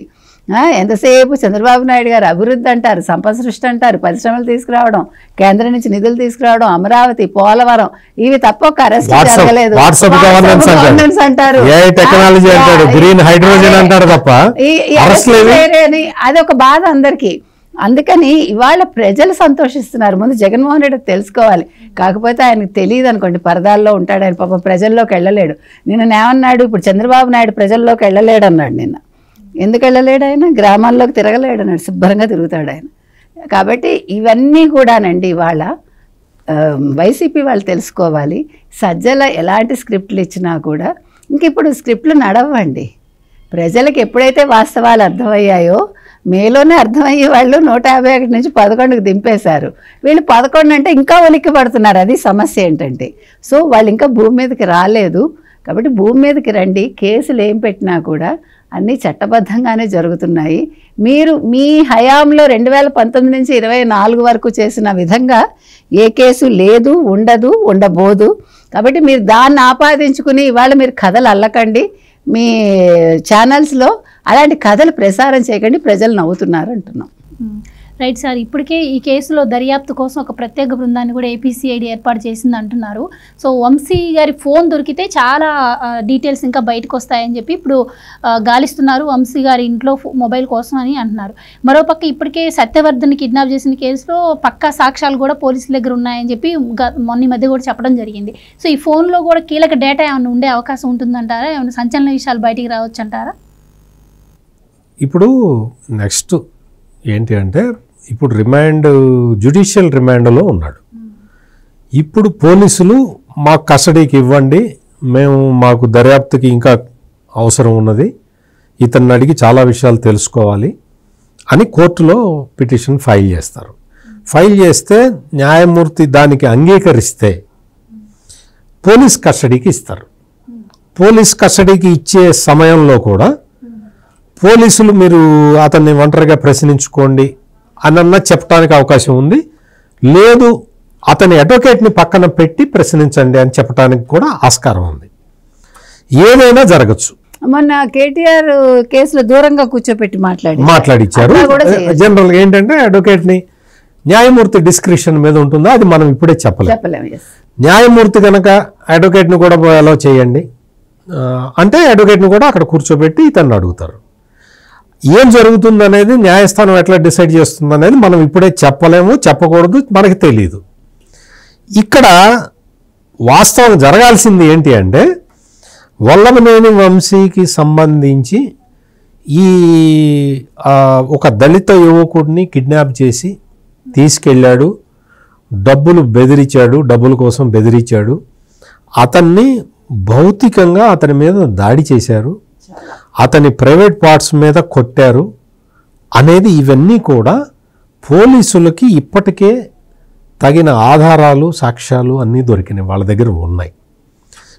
ఎంతసేపు చంద్రబాబు నాయుడు గారు అభివృద్ధి అంటారు, సంపద సృష్టి అంటారు, పరిశ్రమలు తీసుకురావడం, కేంద్రం నుంచి నిధులు తీసుకురావడం, అమరావతి, పోలవరం, ఇవి తప్ప ఒక అరెస్ట్ జరగలేదు. గవర్నెన్స్ అంటారు, అది ఒక బాధ అందరికీ. అందుకని ఇవాళ ప్రజలు సంతోషిస్తున్నారు. ముందు జగన్మోహన్ రెడ్డి తెలుసుకోవాలి. కాకపోతే ఆయనకు తెలియదు అనుకోండి, పరదాల్లో ఉంటాడు ఆయన, పాపం ప్రజల్లోకి వెళ్ళలేడు. నిన్న ఏమన్నాడు, ఇప్పుడు చంద్రబాబు నాయుడు ప్రజల్లోకి వెళ్ళలేడు అన్నాడు. నిన్న ఎందుకు వెళ్ళలేడు? ఆయన గ్రామాల్లోకి తిరగలేడు అన్నాడు, శుభ్రంగా తిరుగుతాడు ఆయన. కాబట్టి ఇవన్నీ కూడానండి ఇవాళ వైసీపీ వాళ్ళు తెలుసుకోవాలి. సజ్జల ఎలాంటి స్క్రిప్ట్లు ఇచ్చినా కూడా ఇంక ఇప్పుడు స్క్రిప్ట్లు నడవండి. ప్రజలకు ఎప్పుడైతే వాస్తవాలు అర్థమయ్యాయో మేలోనే అర్థమయ్యే వాళ్ళు 151 నుంచి 11కి దింపేశారు. వీళ్ళు 11 అంటే ఇంకా ఉలిక్కి పడుతున్నారు. అది సమస్య ఏంటంటే, సో వాళ్ళు ఇంకా భూమి మీదకి రాలేదు. కాబట్టి భూమి మీదకి రండి. కేసులు ఏం పెట్టినా కూడా అన్నీ చట్టబద్ధంగానే జరుగుతున్నాయి. మీరు మీ హయాంలో 2019 నుంచి 24 వరకు చేసిన విధంగా ఏ కేసు లేదు, ఉండదు, ఉండబోదు. కాబట్టి మీరు దాన్ని ఆపాదించుకుని ఇవాళ మీరు కథలు అల్లకండి. మీ ఛానల్స్లో అలాంటి కథలు ప్రసారం చేయకండి. ప్రజలు నవ్వుతున్నారు అంటున్నాం. రైట్ సార్, ఇప్పటికే ఈ కేసులో దర్యాప్తు కోసం ఒక ప్రత్యేక బృందాన్ని కూడా ఏపీసీఐడి ఏర్పాటు చేసింది అంటున్నారు. సో వంశీ గారి ఫోన్ దొరికితే చాలా డీటెయిల్స్ ఇంకా బయటకు వస్తాయని చెప్పి ఇప్పుడు గాలిస్తున్నారు వంశీ గారి ఇంట్లో మొబైల్ కోసం అని అంటున్నారు. మరోపక్క ఇప్పటికే సత్యవర్ధన్ కిడ్నాప్ చేసిన కేసులో పక్కా సాక్ష్యాలు కూడా పోలీసుల దగ్గర ఉన్నాయని చెప్పి మొన్న మధ్య కూడా చెప్పడం జరిగింది. సో ఈ ఫోన్లో కూడా కీలక డేటా ఏమైనా ఉండే అవకాశం ఉంటుందంటారా? ఏమైనా సంచలన విషయాలు బయటికి రావచ్చు అంటారా? ఇప్పుడు నెక్స్ట్ ఏంటి అంటే, ఇప్పుడు జ్యుడిషియల్ రిమాండ్లో ఉన్నాడు. ఇప్పుడు పోలీసులు మాకు కస్టడీకి ఇవ్వండి, మాకు దర్యాప్తుకి ఇంకా అవసరం ఉన్నది, ఇతన్ని అడిగి చాలా విషయాలు తెలుసుకోవాలి అని కోర్టులో పిటిషన్ ఫైల్ చేస్తారు. ఫైల్ చేస్తే న్యాయమూర్తి దానికి అంగీకరిస్తే పోలీస్ కస్టడీకి ఇస్తారు. పోలీస్ కస్టడీకి ఇచ్చే సమయంలో కూడా పోలీసులు మీరు అతన్ని ఒంటరిగా ప్రశ్నించుకోండి అన్న చెప్పడానికి అవకాశం ఉంది. లేదు అతని అడ్వకేట్ని పక్కన పెట్టి ప్రశ్నించండి అని చెప్పడానికి కూడా ఆస్కారం ఉంది. ఏదైనా జరగచ్చు. మొన్న కేటీఆర్ కేసులో దూరంగా కూర్చోపెట్టి మాట్లాడిచ్చారు. జనరల్గా ఏంటంటే అడ్వకేట్ని న్యాయమూర్తి డిస్క్రిప్షన్ మీద ఉంటుందో అది మనం ఇప్పుడే చెప్పలేము. న్యాయమూర్తి కనుక అడ్వకేట్ని కూడా అలో చేయండి అంటే అడ్వకేట్ని కూడా అక్కడ కూర్చోబెట్టి ఇతన్ని అడుగుతారు. ఏం జరుగుతుంది అనేది న్యాయస్థానం ఎట్లా డిసైడ్ చేస్తుంది అనేది మనం ఇప్పుడే చెప్పలేము, చెప్పకూడదు, మనకి తెలియదు. ఇక్కడ వాస్తవం జరగాల్సింది ఏంటి అంటే వల్లభనేని వంశీకి సంబంధించి ఈ ఒక దళిత యువకుడిని కిడ్నాప్ చేసి తీసుకెళ్ళాడు, డబ్బులు బెదిరించాడు, డబ్బుల కోసం బెదిరించాడు, అతన్ని భౌతికంగా అతని మీద దాడి చేశారు, అతని ప్రైవేట్ పార్ట్స్ మీద కొట్టారు అనేది ఇవన్నీ కూడా పోలీసులకి ఇప్పటికే తగిన ఆధారాలు సాక్ష్యాలు అన్నీ దొరికినాయి, వాళ్ళ దగ్గర ఉన్నాయి.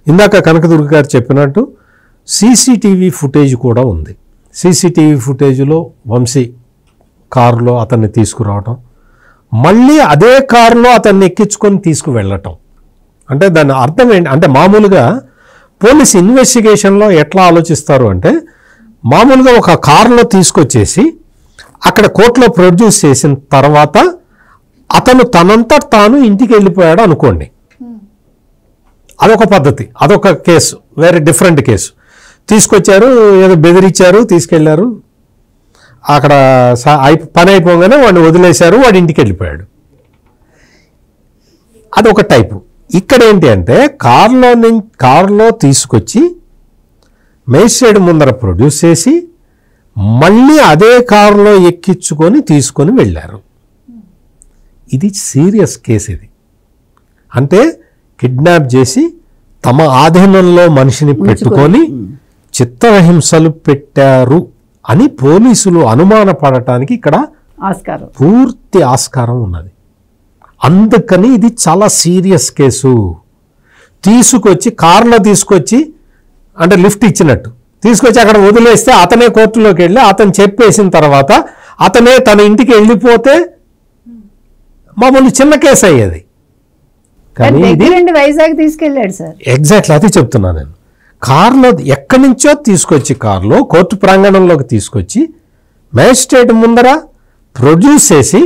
ఇందాక కనకదుర్గ గారు చెప్పినట్టు సీసీటీవీ ఫుటేజ్ కూడా ఉంది. సీసీటీవీ ఫుటేజ్లో వంశీ కారులో అతన్ని తీసుకురావటం, మళ్ళీ అదే కారులో అతన్ని ఎక్కించుకొని తీసుకువెళ్ళటం. అంటే దాని అర్థం ఏంటి అంటే మామూలుగా పోలీస్ ఇన్వెస్టిగేషన్లో ఎట్లా ఆలోచిస్తారు అంటే మామూలుగా ఒక కారులో తీసుకొచ్చేసి అక్కడ కోర్టులో ప్రొడ్యూస్ చేసిన తర్వాత అతను తనంతా తాను ఇంటికి వెళ్ళిపోయాడు అనుకోండి, అదొక పద్ధతి, అదొక కేసు, వేరే డిఫరెంట్ కేసు. తీసుకొచ్చారు, ఏదో బెదిరించారు, తీసుకెళ్లారు, అక్కడ పని అయిపోగానే వాడిని వదిలేశారు, వాడి ఇంటికి వెళ్ళిపోయాడు, అదొక టైపు. ఇక్కడ ఏంటి అంటే కారులో తీసుకొచ్చి మేజిస్ట్రేట్ ముందర ప్రొడ్యూస్ చేసి మళ్ళీ అదే కారులో ఎక్కించుకొని తీసుకొని వెళ్ళారు. ఇది సీరియస్ కేసు. ఇది అంటే కిడ్నాప్ చేసి తమ ఆధీనంలో మనిషిని పెట్టుకొని చిత్రహింసలు పెట్టారు అని పోలీసులు అనుమానపడటానికి ఇక్కడ పూర్తి ఆస్కారం ఉన్నది. అందుకని ఇది చాలా సీరియస్ కేసు. తీసుకొచ్చి కారులో తీసుకొచ్చి అంటే లిఫ్ట్ ఇచ్చినట్టు తీసుకొచ్చి అక్కడ వదిలేస్తే అతనే కోర్టులోకి వెళ్ళి అతను చెప్పేసిన తర్వాత అతనే తన ఇంటికి వెళ్ళిపోతే మామూలు చిన్న కేసు అయ్యేది. కానీ వైజాగ్ తీసుకెళ్ళాడు సార్. ఎగ్జాక్ట్లీ అది చెప్తున్నా నేను. కారులో ఎక్కడి నుంచో తీసుకొచ్చి కారులో కోర్టు ప్రాంగణంలోకి తీసుకొచ్చి మేజిస్ట్రేట్ ముందర ప్రొడ్యూస్ చేసి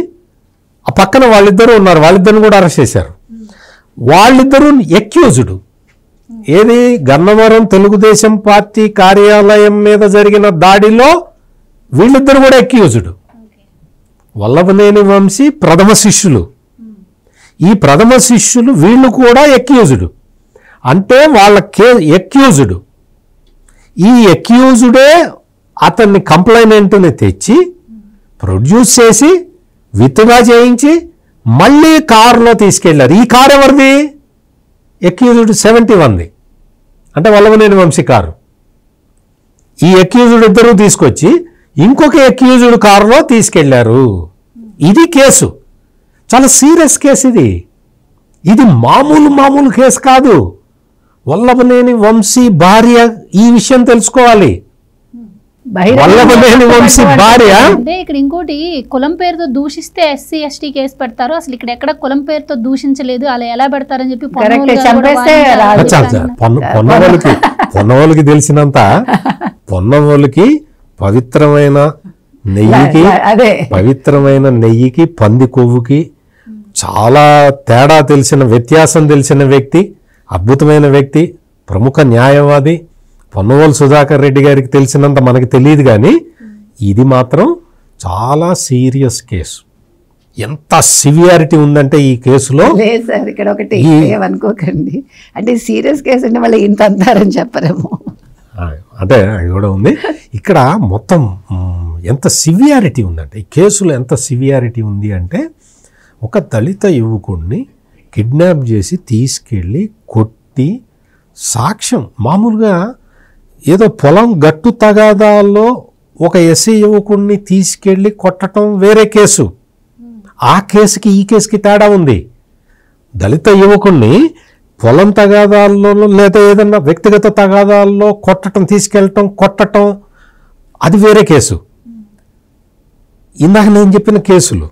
ఆ పక్కన వాళ్ళిద్దరూ ఉన్నారు, వాళ్ళిద్దరిని కూడా అరెస్ట్ చేశారు. వాళ్ళిద్దరూ ఎక్యూజ్డ్. ఏది గన్నవరం తెలుగుదేశం పార్టీ కార్యాలయం మీద జరిగిన దాడిలో వీళ్ళిద్దరు కూడా ఎక్యూజ్డ్. వల్లభనేని వంశీ ప్రథమ శిష్యులు, ఈ ప్రథమ శిష్యులు వీళ్ళు కూడా ఎక్యూజ్డ్. అంటే వాళ్ళ ఎక్యూజ్డ్, ఈ ఎక్యూజ్డే అతన్ని కంప్లైనెంట్ని తెచ్చి ప్రొడ్యూస్ చేసి విత్డ్రా చేయించి మళ్ళీ కారులో తీసుకెళ్లారు. ఈ కారు ఎవరిది? ఎక్యూజ్డ్ 71ది, అంటే వల్లభనేని వంశీ కారు. ఈ ఎక్యూజ్డ్ ఇద్దరు తీసుకొచ్చి ఇంకొక ఎక్యూజ్డ్ కారులో తీసుకెళ్లారు. ఇది కేసు, చాలా సీరియస్ కేసు. ఇది మామూలు కేసు కాదు. వల్లభనేని వంశీ భార్య ఈ విషయం తెలుసుకోవాలి. వల్లభనేని వంశీ భార్య అంటే ఇక్కడ ఇంకోటి కులం పేరుతో దూషిస్తే ఎస్సీ ఎస్టీ కేసు పెడతారు. అసలు ఇక్కడ ఎక్కడ కులం పేరుతో దూషించలేదు, అలా ఎలా పెడతారని చెప్పి పొన్నవాళ్ళకి తెలిసినంత పొన్నవాళ్ళకి పవిత్రమైన నెయ్యికి పంది కొవ్వుకి చాలా తేడా తెలిసిన, వ్యత్యాసం తెలిసిన వ్యక్తి, అద్భుతమైన వ్యక్తి, ప్రముఖ న్యాయవాది పొన్నవోలు సుధాకర్ రెడ్డి గారికి తెలిసినంత మనకి తెలియదు. కానీ ఇది మాత్రం చాలా సీరియస్ కేసు. ఎంత సివియారిటీ ఉందంటే ఈ కేసులో. లేదు సార్, ఇక్కడ ఒకటి ఏమనుకోకండి, అంటే సీరియస్ కేసు అంటే మళ్ళీ ఇంత అంటారని చెప్పరేమో, అంటే అది కూడా ఉంది. ఇక్కడ మొత్తం ఎంత సివియారిటీ ఉందంటే ఈ కేసులో ఎంత సివియారిటీ ఉంది అంటే ఒక దళిత యువకుడిని కిడ్నాప్ చేసి తీసుకెళ్ళి కొట్టి సాక్ష్యం, మామూలుగా ఏదో పొలం గట్టు తగాదాల్లో ఒక ఎస్సీ యువకుడిని తీసుకెళ్ళి కొట్టడం వేరే కేసు. ఆ కేసుకి ఈ కేసుకి తేడా ఉంది. దళిత యువకుడిని పొలం తగాదాల్లోనూ లేదా ఏదన్నా వ్యక్తిగత తగాదాల్లో తీసుకెళ్ళటం అది వేరే కేసు. ఇందాక నేను చెప్పిన కేసులు,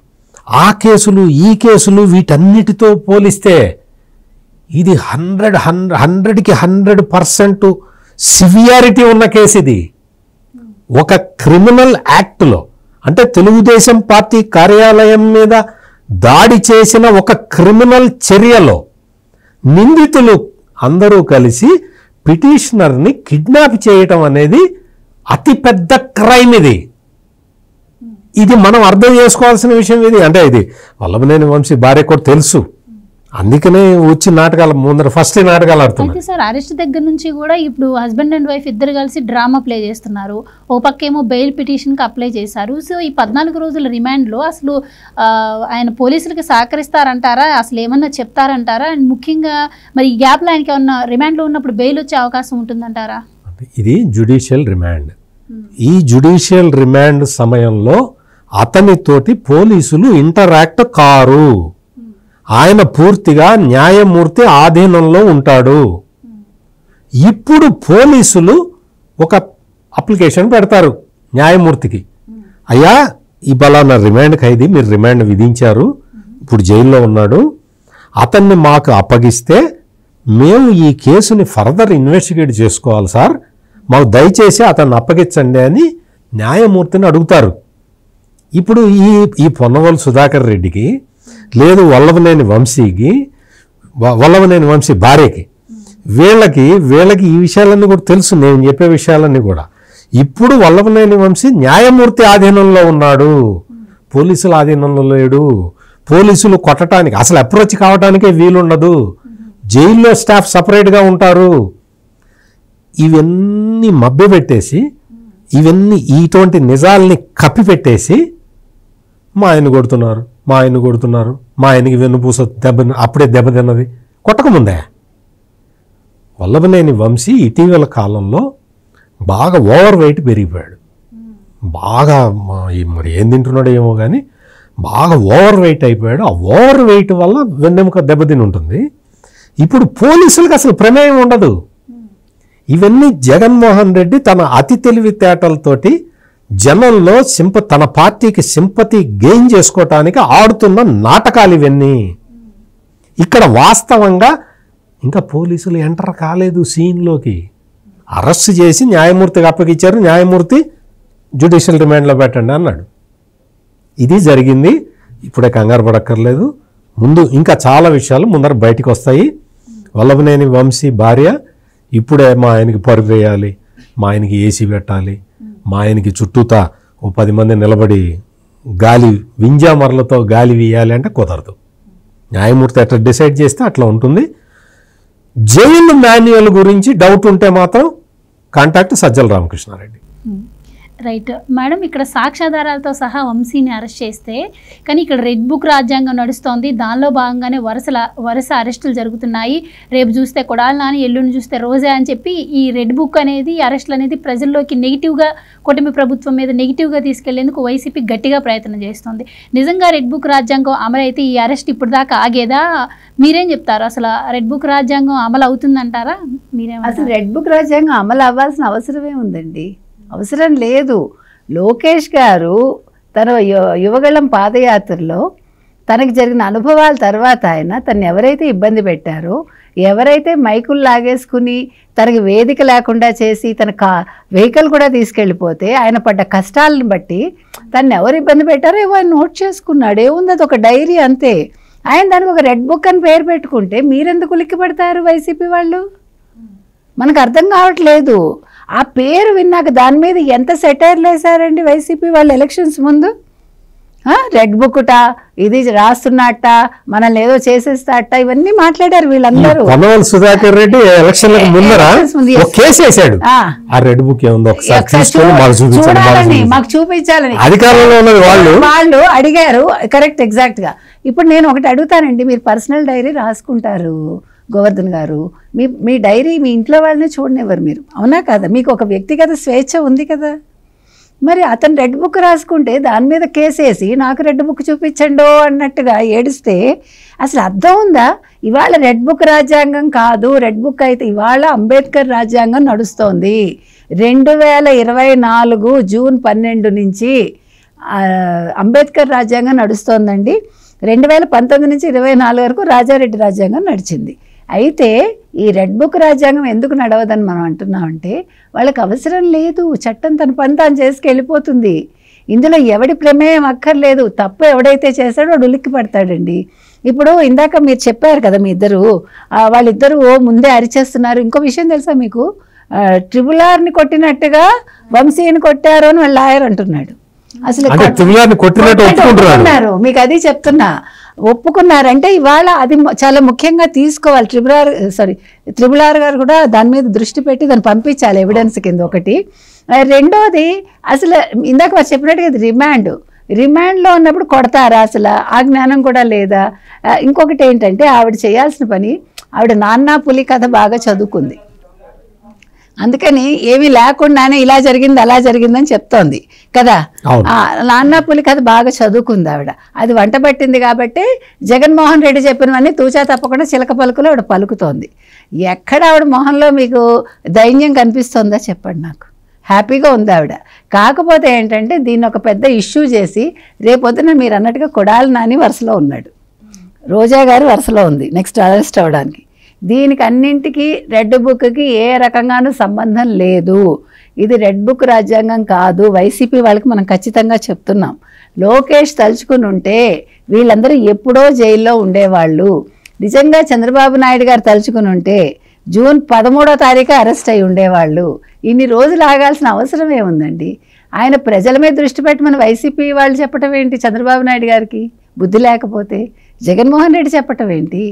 ఆ కేసులు ఈ కేసులు వీటన్నిటితో పోలిస్తే ఇది 100కి 100% సివియారిటీ ఉన్న కేసు. ఇది ఒక క్రిమినల్ యాక్ట్లో, అంటే తెలుగుదేశం పార్టీ కార్యాలయం మీద దాడి చేసిన ఒక క్రిమినల్ చర్యలో నిందితులు అందరూ కలిసి పిటిషనర్ని కిడ్నాప్ చేయటం అనేది అతిపెద్ద క్రైమ్. ఇది మనం అర్థం చేసుకోవాల్సిన విషయం. అంటే ఇది వల్లభనేని వంశీ భార్య కూడా తెలుసు, అందుకనే వచ్చి నాటకాలు ముందర ఫస్ట్ నాటకాలు ఆడుతున్నారు. అయితే సార్ అరెస్ట్ దగ్గర నుంచి కూడా ఇప్పుడు హస్బెండ్ అండ్ వైఫ్ ఇద్దరు కలిసి డ్రామా ప్లే చేస్తున్నారు. ఓ పక్కేమో బెయిల్ పిటిషన్కి అప్లై చేశారు. సో ఈ 14 రోజుల రిమాండ్లో అసలు ఆయన పోలీసులకి సహకరిస్తారంటారా, అసలు ఏమన్నా చెప్తారంటారా? అండ్ ముఖ్యంగా మరి ఈ గ్యాప్లో ఆయనకి ఏమన్నా రిమాండ్లో ఉన్నప్పుడు బెయిల్ వచ్చే అవకాశం ఉంటుందంటారా? ఇది జ్యుడిషియల్ రిమాండ్. ఈ జ్యుడిషియల్ రిమాండ్ సమయంలో అతనితోటి పోలీసులు ఇంటరాక్ట్ కారు. ఆయన పూర్తిగా న్యాయమూర్తి ఆధీనంలో ఉంటాడు. ఇప్పుడు పోలీసులు ఒక అప్లికేషన్ పెడతారు న్యాయమూర్తికి, అయ్యా ఈ బలానా రిమాండ్ ఖైదీ మీరు రిమాండ్ విధించారు, ఇప్పుడు జైల్లో ఉన్నాడు, అతన్ని మాకు అప్పగిస్తే మేము ఈ కేసుని ఫర్దర్ ఇన్వెస్టిగేట్ చేసుకోవాలి సార్, మాకు దయచేసి అతన్ని అప్పగించండి అని న్యాయమూర్తిని అడుగుతారు. ఇప్పుడు ఈ పొన్నవోలు సుధాకర్ రెడ్డికి లేదు వల్లభనేని వంశీ భార్యకి వీళ్ళకి ఈ విషయాలన్నీ కూడా తెలుసు, నేను చెప్పే విషయాలన్నీ కూడా. ఇప్పుడు వల్లభనేని వంశీ న్యాయమూర్తి ఆధీనంలో ఉన్నాడు, పోలీసుల ఆధీనంలో లేడు. పోలీసులు కొట్టడానికి అసలు అప్రోచ్ కావడానికే వీలుండదు, జైల్లో స్టాఫ్ సపరేట్గా ఉంటారు. ఇవన్నీ మభ్యపెట్టేసి ఇటువంటి నిజాల్ని కప్పిపెట్టేసి మా ఆయనకి వెన్నుపూస అప్పుడే దెబ్బతిన్నది కొట్టకముందే. వల్లభనేని వంశీ ఇటీవల కాలంలో బాగా ఓవర్ వెయిట్ పెరిగిపోయాడు. బాగా మరి ఏం తింటున్నాడో ఏమో కానీ బాగా ఓవర్ వెయిట్ అయిపోయాడు. ఆ ఓవర్ వెయిట్ వల్ల వెన్నెముక దెబ్బతిని ఉంటుంది. ఇప్పుడు పోలీసులకు అసలు ప్రమేయం ఉండదు. ఇవన్నీ జగన్మోహన్ రెడ్డి తన అతి తెలివితేటలతోటి జనంలో తన పార్టీకి సింపతి గెయిన్ చేసుకోవటానికి ఆడుతున్న నాటకాలు ఇవన్నీ. ఇక్కడ వాస్తవంగా ఇంకా పోలీసులు ఎంటర్ కాలేదు సీన్లోకి. అరెస్ట్ చేసి న్యాయమూర్తికి అప్పగించారు, న్యాయమూర్తి జ్యుడిషియల్ రిమాండ్లో పెట్టండి అన్నాడు. ఇది జరిగింది. ఇప్పుడే కంగారు పడక్కర్లేదు, ముందు ఇంకా చాలా విషయాలు ముందర బయటికి వస్తాయి. వల్లభనేని వంశీ భార్య ఇప్పుడే మా ఆయనకి పరుగు వేయాలి, మా ఆయనకి ఏసీ పెట్టాలి, మా ఆయనకి చుట్టూతా ఓ 10 మంది నిలబడి వింజామరలతో గాలి వీయాలి అంటే కుదరదు. న్యాయమూర్తి అట్లా డిసైడ్ చేస్తే అట్లా ఉంటుంది. జైలు మాన్యువల్ గురించి డౌట్ ఉంటే మాత్రం contact Sajjala Ramakrishna Reddy. Right madam, ఇక్కడ సాక్ష్యాధారాలతో సహా వంశీని అరెస్ట్ చేస్తే కానీ ఇక్కడ రెడ్ బుక్ రాజ్యాంగం నడుస్తోంది. దానిలో భాగంగానే వరుస అరెస్టులు జరుగుతున్నాయి. రేపు చూస్తే కొడాలి నాని, ఎల్లుండి చూస్తే రోజా అని చెప్పి ఈ రెడ్ బుక్ అనేది, అరెస్టులు అనేది ప్రజల్లోకి నెగిటివ్గా, కూటమి ప్రభుత్వం మీద నెగిటివ్గా తీసుకెళ్లేందుకు వైసీపీ గట్టిగా ప్రయత్నం చేస్తుంది. నిజంగా రెడ్ బుక్ రాజ్యాంగం అమలు అయితే ఈ అరెస్ట్ ఇప్పుడు దాకా ఆగేదా? మీరేం చెప్తారు? అసలు రెడ్ బుక్ రాజ్యాంగం అమలు అవుతుందంటారా? అసలు రెడ్ బుక్ రాజ్యాంగం అమలు అవ్వాల్సిన అవసరమే ఉందండి? అవసరం లేదు. లోకేష్ గారు తన యువగళం పాదయాత్రలో తనకి జరిగిన అనుభవాల తర్వాత ఆయన తను ఎవరైతే ఇబ్బంది పెట్టారో, ఎవరైతే మైకులు లాగేసుకుని తనకి వేదిక లేకుండా చేసి తన వెహికల్ కూడా తీసుకెళ్ళిపోతే ఆయన పడ్డ కష్టాలను బట్టి తను ఎవరు ఇబ్బంది పెట్టారో ఏవో ఆయన నోట్ చేసుకున్నాడు. ఏముంది, అది ఒక డైరీ అంతే. ఆయన దానికి ఒక రెడ్ బుక్ అని పేరు పెట్టుకుంటే మీరెందుకు ఉలిక్కి పడతారు వైసీపీ వాళ్ళు? మనకు అర్థం కావట్లేదు. ఆ పేరు విన్నాక దాని మీద ఎంత సెటైర్లు వేశారండి వైసీపీ వాళ్ళు ఎలక్షన్స్ ముందు. రెడ్ బుక్ట, ఇది రాస్తున్నట్ట, మనల్ని ఏదో చేసేస్తాట, ఇవన్నీ మాట్లాడారు వీళ్ళందరూ. సుధాకర్ రెడ్డి ఎలక్షన్లకు ముందర కేసు వేశాడు. ఆ రెడ్ బుక్ చూడాలని, మాకు చూపించాలని అధికారంలో ఉన్నది వాళ్ళు అడిగారు. కరెక్ట్, ఎగ్జాక్ట్ గా. ఇప్పుడు నేను ఒకటి అడుగుతానండి, మీరు పర్సనల్ డైరీ రాసుకుంటారు గోవర్ధన్ గారు, మీ డైరీ మీ ఇంట్లో వాళ్ళని చూడనివ్వరు మీరు, అవునా కదా? మీకు ఒక వ్యక్తిగత స్వేచ్ఛ ఉంది కదా. మరి అతను రెడ్ బుక్ రాసుకుంటే దాని మీద కేసేసి నాకు రెడ్ బుక్ చూపించండో అన్నట్టుగా ఏడిస్తే అసలు అర్థం ఉందా? ఇవాళ రెడ్ బుక్ రాజ్యాంగం కాదు, రెడ్ బుక్ అయితే ఇవాళ అంబేద్కర్ రాజ్యాంగం నడుస్తోంది. 2024 జూన్ 12 నుంచి అంబేద్కర్ రాజ్యాంగం నడుస్తోందండి. 2019 నుంచి 24 వరకు రాజారెడ్డి రాజ్యాంగం నడిచింది. అయితే ఈ రెడ్ బుక్ రాజ్యాంగం ఎందుకు నడవదని మనం అంటున్నామంటే వాళ్ళకి అవసరం లేదు, చట్టం తన పని తాను చేసుకెళ్ళిపోతుంది. ఇందులో ఎవడి ప్రమేయం అక్కర్లేదు. తప్పు ఎవడైతే చేశాడో వాడు ఉలిక్కి పడతాడండి. ఇప్పుడు ఇందాక మీరు చెప్పారు కదా, మీ ఇద్దరు వాళ్ళిద్దరూ ముందే అరిచేస్తున్నారు. ఇంకో విషయం తెలుసా మీకు? ట్రిబుల్-ఆర్ని కొట్టినట్టుగా వంశీని కొట్టారు అని వాళ్ళ లాయర్ అంటున్నాడు. అసలు ఒప్పుకున్నారు, మీకు అది చెప్తున్నా, ఒప్పుకున్నారంటే ఇవాళ అది చాలా ముఖ్యంగా తీసుకోవాలి. ట్రిబుల్-ఆర్ గారు కూడా దాని మీద దృష్టి పెట్టి దాన్ని పంపించాలి ఎవిడెన్స్ కింద. ఒకటి. రెండోది, అసలు ఇందాక వారు చెప్పినట్టుగా రిమాండ్లో ఉన్నప్పుడు కొడతారా? అసలు ఆ జ్ఞానం కూడా లేదా? ఇంకొకటి ఏంటంటే ఆవిడ చేయాల్సిన పని, ఆవిడ నాన్న పులి కథ బాగా చదువుకుంది. అందుకని ఏమీ లేకుండానే ఇలా జరిగింది అలా జరిగిందని చెప్తోంది కదా. నాన్న పులి కథ బాగా చదువుకుంది ఆవిడ. అది వంట పట్టింది కాబట్టి జగన్మోహన్ రెడ్డి చెప్పినవన్నీ తూచా తప్పకుండా చిలక పలుకులు ఆవిడ పలుకుతోంది. ఎక్కడ ఆవిడ మొహంలో మీకు దైన్యం కనిపిస్తుందా చెప్పండి నాకు? హ్యాపీగా ఉంది ఆవిడ. కాకపోతే ఏంటంటే దీన్ని ఒక పెద్ద ఇష్యూ చేసి రేపొద్దున మీరు అన్నట్టుగా కొడాలి నాని వరుసలో ఉన్నాడు, రోజా గారు వరుసలో ఉంది నెక్స్ట్ అరెస్ట్ అవ్వడానికి. దీనికి అన్నింటికి రెడ్ బుక్కి ఏ రకంగానూ సంబంధం లేదు. ఇది రెడ్ బుక్ రాజ్యాంగం కాదు. వైసీపీ వాళ్ళకి మనం ఖచ్చితంగా చెప్తున్నాం. లోకేష్ తలుచుకుని ఉంటే వీళ్ళందరూ ఎప్పుడో జైల్లో ఉండేవాళ్ళు. నిజంగా చంద్రబాబు నాయుడు గారు తలుచుకుని ఉంటే జూన్ 13వ తారీఖు అరెస్ట్ అయి ఉండేవాళ్ళు. ఇన్ని రోజులు ఆగాల్సిన అవసరం ఏముందండి? ఆయన ప్రజల మీద దృష్టి పెట్టమని వైసీపీ వాళ్ళు చెప్పటం ఏంటి? చంద్రబాబు నాయుడు గారికి బుద్ధి లేకపోతే జగన్మోహన్ రెడ్డి చెప్పటం ఏంటి?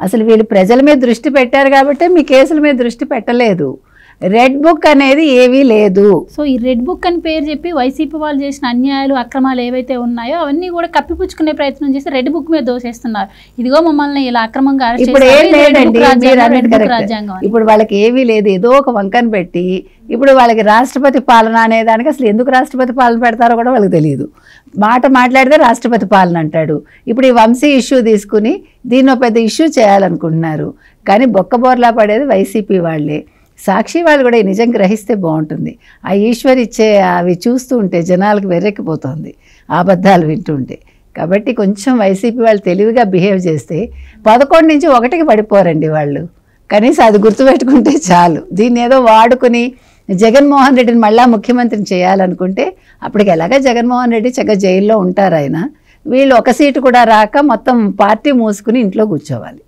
అసలు వీళ్ళు ప్రజల మీద దృష్టి పెట్టారు కాబట్టి మీ కేసుల మీద దృష్టి పెట్టలేదు. రెడ్ బుక్ అనేది ఏవీ లేదు. సో ఈ రెడ్ బుక్ అని పేరు చెప్పి వైసీపీ వాళ్ళు చేసిన అన్యాయాలు అక్రమాలు ఏవైతే ఉన్నాయో అవన్నీ కూడా కప్పిపుచ్చుకునే ప్రయత్నం చేసి రెడ్ బుక్ మీద దోసేస్తున్నారు. ఇదిగో మమ్మల్ని ఇలా అక్రమంగా ఇప్పుడు ఏం లేదండి, ఇప్పుడు వాళ్ళకి ఏవీ లేదు. ఏదో ఒక వంకను పెట్టి ఇప్పుడు వాళ్ళకి రాష్ట్రపతి పాలన అనేదానికి అసలు ఎందుకు రాష్ట్రపతి పాలన పెడతారో కూడా వాళ్ళకి తెలియదు. మాట మాట్లాడితే రాష్ట్రపతి పాలన అంటాడు. ఇప్పుడు ఈ వంశీ ఇష్యూ తీసుకుని దీన్ని ఒక పెద్ద ఇష్యూ చేయాలనుకుంటున్నారు. కానీ బొక్కబోర్లా పడేది వైసీపీ వాళ్ళే. సాక్షి వాళ్ళు కూడా నిజం గ్రహిస్తే బాగుంటుంది. ఆ ఈశ్వర్ ఇచ్చే అవి చూస్తూ ఉంటే జనాలకు వెర్రెక్కిపోతుంది అబద్ధాలు వింటుంటే. కాబట్టి కొంచెం వైసీపీ వాళ్ళు తెలివిగా బిహేవ్ చేస్తే 11 నుంచి 1కి పడిపోరండి వాళ్ళు. కనీసం అది గుర్తుపెట్టుకుంటే చాలు. దీన్ని ఏదో వాడుకుని జగన్మోహన్ రెడ్డిని మళ్ళా ముఖ్యమంత్రిని చేయాలనుకుంటే అప్పటికి ఎలాగా జగన్మోహన్ రెడ్డి చక్కగా జైల్లో ఉంటారు ఆయన. వీళ్ళు ఒక సీటు కూడా రాక మొత్తం పార్టీ మూసుకుని ఇంట్లో కూర్చోవాలి.